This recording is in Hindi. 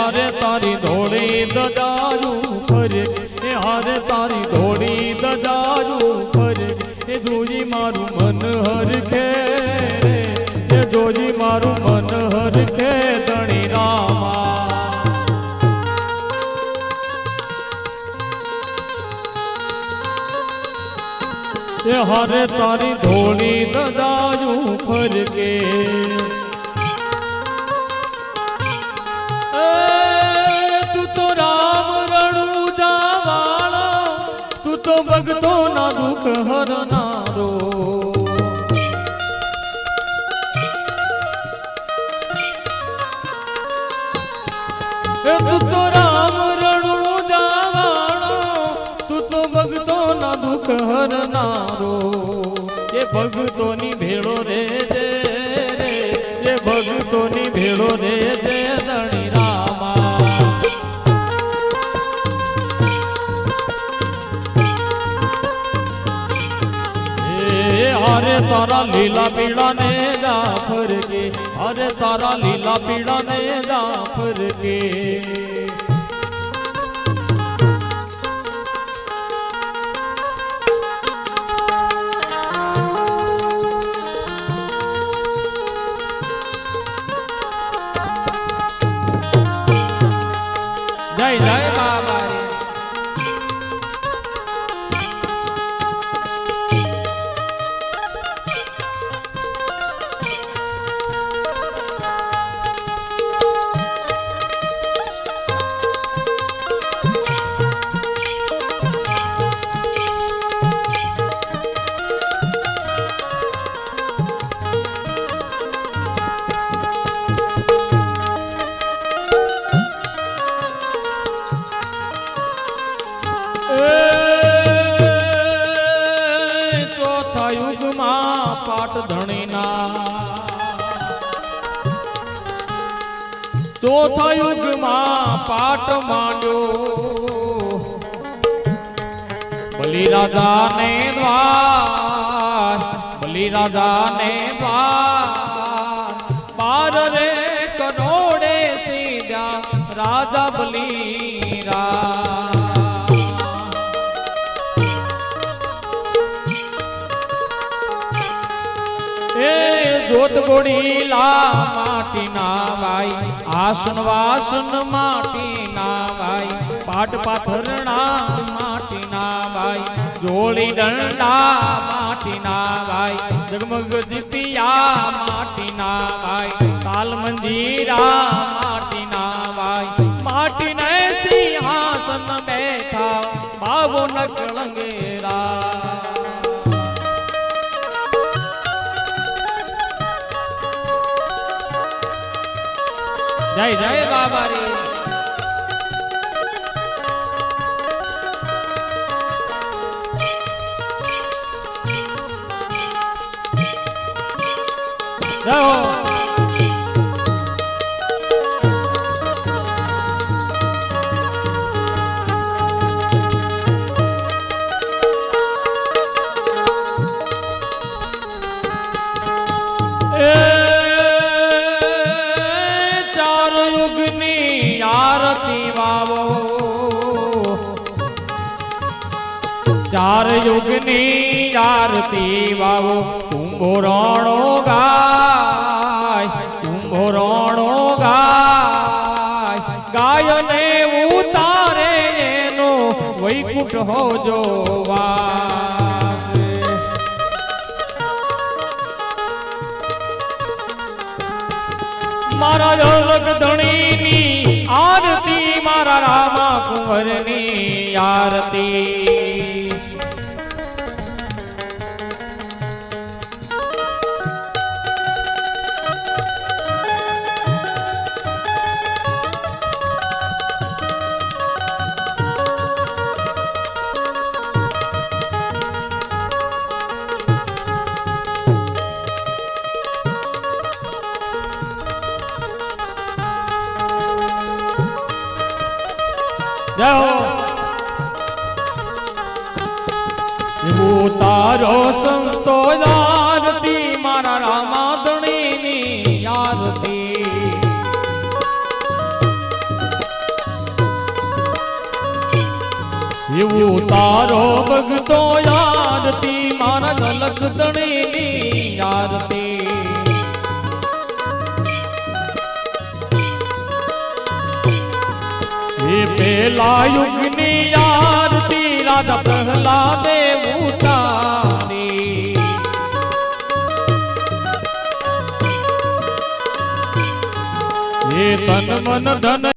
हारे तारी धोड़ी दजारू फर ए हारे तारी धोड़ी दजारू फर ए जोजी मारू मन हर खे ए जोजी मारू मन हर खे धणी रामा ए हारे तारी धोड़ी दजारू फर के भगतो ना दुख हरनारो तू तो राम रणु जावाणो तू तो भगतो ना दुख हरनारो ये भगतो नी भेड़ो रे जे ये भगतो नी भेड़ो रे जे धणी रामा हरे तारा लीला पीड़ा ने जाफर के हरे तारा लीला पीड़ा ने जाफर के जय जय बाबा पाट धणीना चौथा युग में पाट मांड्यो बलि राजा ने द्वार बलि राजा ने द्वार पार रे करोड़े सीधा राजा बलि राज जोत गोड़ीला माटी ना भाई आसन वासन माटी ना भाई पाट पाथरना माटी ना भाई जोड़ी डंडा माटी ना भाई जगमग जिपिया माटी ना भाई ताल मंजीरा माटी ना भाई माटी ने सिंहासन बैठा बाबू नकलंगेरा जय जय बाबा रे जय हो चार युगनी आरती वावो कुंभो राणो गाय कुंभो राणो गाय गाय ने उतारे नो वैकुंठ हो जो वास मारा जलक धणी नी आरती मारा रामा कुंवर नी आरती तारो संतो आरती मारा रामा धणी नी आरती એવું તારો ભગતો આરતી મારા ઝલક ધણીની આરતી એ પેલા યુગની આરતી રાજા પ્રહલાદે ઉતારી એ તન મન ધન